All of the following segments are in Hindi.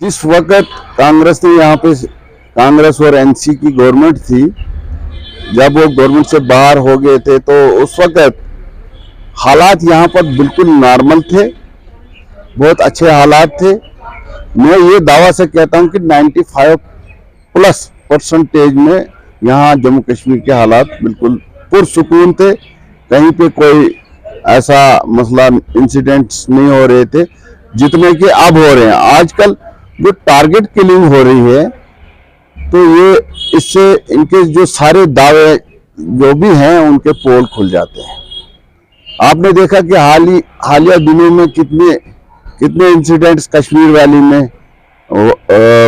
जिस वक्त कांग्रेस ने यहाँ पे कांग्रेस और एनसी की गवर्नमेंट थी, जब वो गवर्नमेंट से बाहर हो गए थे तो उस वक्त हालात यहाँ पर बिल्कुल नॉर्मल थे, बहुत अच्छे हालात थे। मैं ये दावा से कहता हूँ कि 95+ % में यहाँ जम्मू कश्मीर के हालात बिल्कुल पुरसुकून थे। कहीं पे कोई ऐसा मसला इंसिडेंट्स नहीं हो रहे थे जितने कि अब हो रहे हैं। आजकल जो टारगेट किलिंग हो रही है, तो ये इससे इनके जो सारे दावे जो भी हैं उनके पोल खुल जाते हैं। आपने देखा कि हालिया दिनों में कितने इंसिडेंट्स कश्मीर वैली में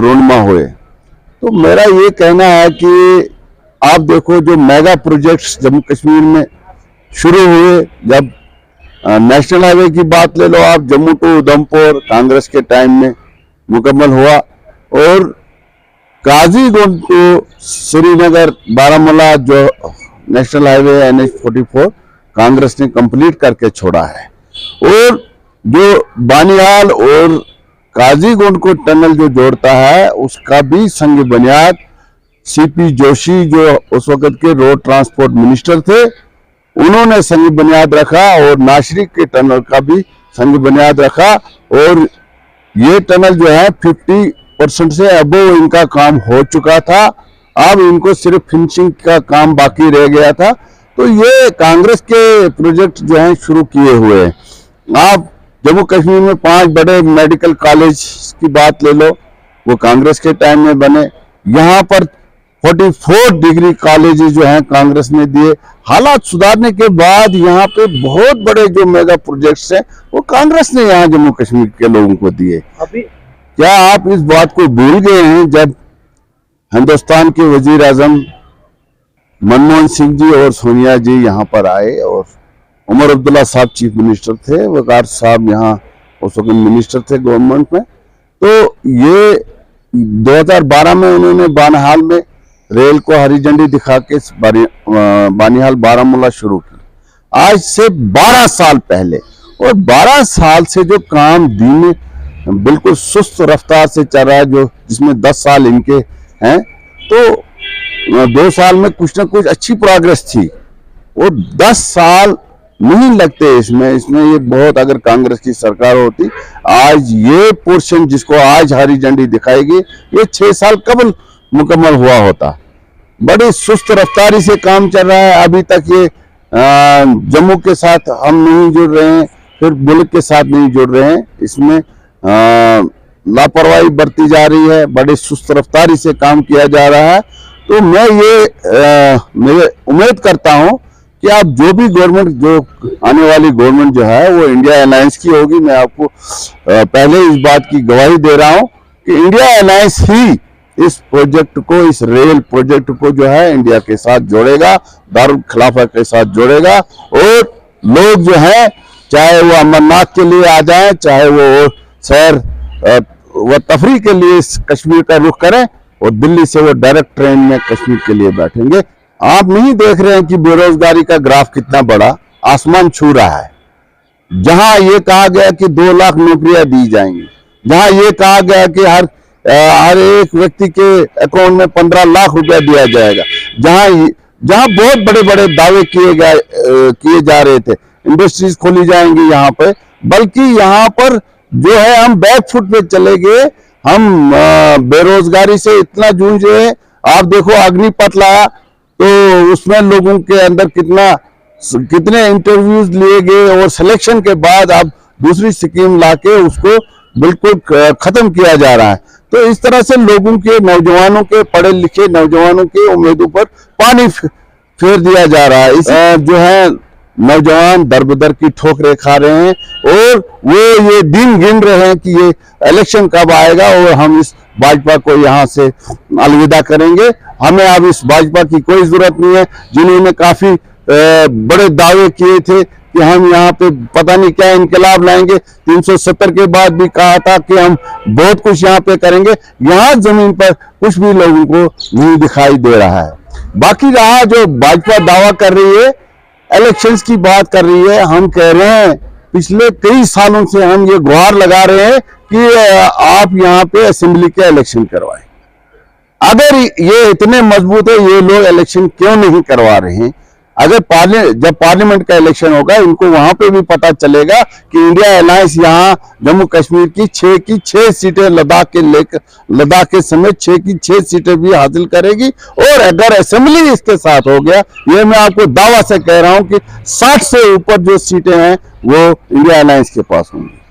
रूनमा हुए। तो मेरा ये कहना है कि आप देखो जो मेगा प्रोजेक्ट्स जम्मू कश्मीर में शुरू हुए, जब नेशनल हाईवे की बात ले लो आप, जम्मू टू उधमपुर कांग्रेस के टाइम में मुकम्मल हुआ, और काजीगुंड टू श्रीनगर बारामूला जो नेशनल हाईवे NH-44 कांग्रेस ने कंप्लीट करके छोड़ा है। और जो बानिहाल और काजीगुंड को टनल जो जोड़ता है उसका भी संग बुनियाद CP जोशी जो उस वक्त के रोड ट्रांसपोर्ट मिनिस्टर थे, उन्होंने संग बुनियाद रखा, और नाशरी के टनल का भी संग बुनियाद रखा। और ये टनल जो है 50% से अबव इनका काम हो चुका था, अब इनको सिर्फ फिनिशिंग का काम बाकी रह गया था। तो ये कांग्रेस के प्रोजेक्ट जो हैं शुरू किए हुए हैं। आप जम्मू कश्मीर में 5 बड़े मेडिकल कॉलेज की बात ले लो, वो कांग्रेस के टाइम में बने। यहाँ पर 44 डिग्री कॉलेजेस जो हैं कांग्रेस ने दिए। हालात सुधारने के बाद यहाँ पे बहुत बड़े जो मेगा प्रोजेक्ट्स हैं वो कांग्रेस ने यहाँ जम्मू कश्मीर के लोगों को दिए। अभी क्या आप इस बात को भूल गए हैं, जब हिंदुस्तान के वजीर आजम मनमोहन सिंह जी और सोनिया जी यहाँ पर आए, और उमर अब्दुल्ला साहब चीफ मिनिस्टर थे, वकार साहब यहाँ उस वक्त मिनिस्टर थे गवर्नमेंट में। तो ये 2012 में उन्होंने बानिहाल में रेल को हरी झंडी दिखा के बानिहाल बारामूला शुरू की, आज से 12 साल पहले। और 12 साल से जो काम धीमे बिल्कुल सुस्त रफ्तार से चल रहा है, जो जिसमें 10 साल इनके हैं, तो 2 साल में कुछ ना कुछ अच्छी प्रोग्रेस थी। और 10 साल नहीं लगते इसमें ये बहुत, अगर कांग्रेस की सरकार होती, आज ये पोर्शन जिसको आज हरी झंडी दिखाएगी, ये 6 साल कबल मुकम्मल हुआ होता। बड़ी सुस्त रफ्तारी से काम चल रहा है। अभी तक ये जम्मू के साथ हम नहीं जुड़ रहे हैं, फिर मुल्क के साथ नहीं जुड़ रहे हैं, इसमें लापरवाही बरती जा रही है, बड़ी सुस्त रफ्तारी से काम किया जा रहा है। तो मैं उम्मीद करता हूं कि आप जो भी गवर्नमेंट, जो आने वाली गवर्नमेंट जो है वो इंडिया अलायंस की होगी। मैं आपको पहले इस बात की गवाही दे रहा हूं कि इंडिया अलायंस ही इस प्रोजेक्ट को, इस रेल प्रोजेक्ट को जो है इंडिया के साथ जोड़ेगा, दारुल खिलाफा के साथ जोड़ेगा। और लोग जो है, चाहे वो अमरनाथ के लिए आ जाए, चाहे वो सैर व तफरी के लिए कश्मीर का रुख करें, और दिल्ली से वो डायरेक्ट ट्रेन में कश्मीर के लिए बैठेंगे। आप नहीं देख रहे हैं कि बेरोजगारी का ग्राफ कितना बड़ा आसमान छू रहा है। जहां ये कहा गया कि 2 लाख नौकरियां दी जाएंगी, जहां ये कहा गया कि हर एक व्यक्ति के अकाउंट में 15 लाख रुपया दिया जाएगा, जहां बहुत बड़े बड़े दावे किए जा रहे थे, इंडस्ट्रीज खोली जाएंगी यहाँ पे, बल्कि यहाँ पर जो है हम बैकफुट पे चले गए। हम बेरोजगारी से इतना जूझ रहे हैं। आप देखो अग्निपथ लाया, तो उसमें लोगों के अंदर कितने इंटरव्यूज लिए गए, और सिलेक्शन के बाद आप दूसरी स्कीम लाके उसको बिल्कुल खत्म किया जा रहा है। तो इस तरह से लोगों के, नौजवानों के, पढ़े लिखे नौजवानों के उम्मीदों पर पानी फेर दिया जा रहा है। इस जो है नौजवान दर-बदर की ठोकरें खा रहे हैं, और वो ये दिन गिन रहे हैं कि ये इलेक्शन कब आएगा और हम इस भाजपा को यहाँ से अलविदा करेंगे। हमें अब इस भाजपा की कोई जरूरत नहीं है, जिन्होंने काफी बड़े दावे किए थे कि हम यहाँ पे पता नहीं क्या इनकलाब लाएंगे। 370 के बाद भी कहा था कि हम बहुत कुछ यहाँ पे करेंगे। यहाँ जमीन पर कुछ भी लोगों को नहीं दिखाई दे रहा है। बाकी रहा जो भाजपा दावा कर रही है, इलेक्शंस की बात कर रही है, हम कह रहे हैं पिछले कई सालों से हम ये गुहार लगा रहे हैं कि आप यहाँ पे असेंबली के इलेक्शन करवाएं। अगर ये इतने मजबूत है, ये लोग इलेक्शन क्यों नहीं करवा रहे हैं? अगर जब पार्लियामेंट का इलेक्शन होगा, इनको वहां पे भी पता चलेगा कि इंडिया अलायंस यहाँ जम्मू कश्मीर की 6 सीटें लद्दाख के समेत 6 की 6 सीटें भी हासिल करेगी। और अगर असेंबली इसके साथ हो गया, ये मैं आपको दावा से कह रहा हूं कि 60 से ऊपर जो सीटें हैं वो इंडिया अलायंस के पास होंगी।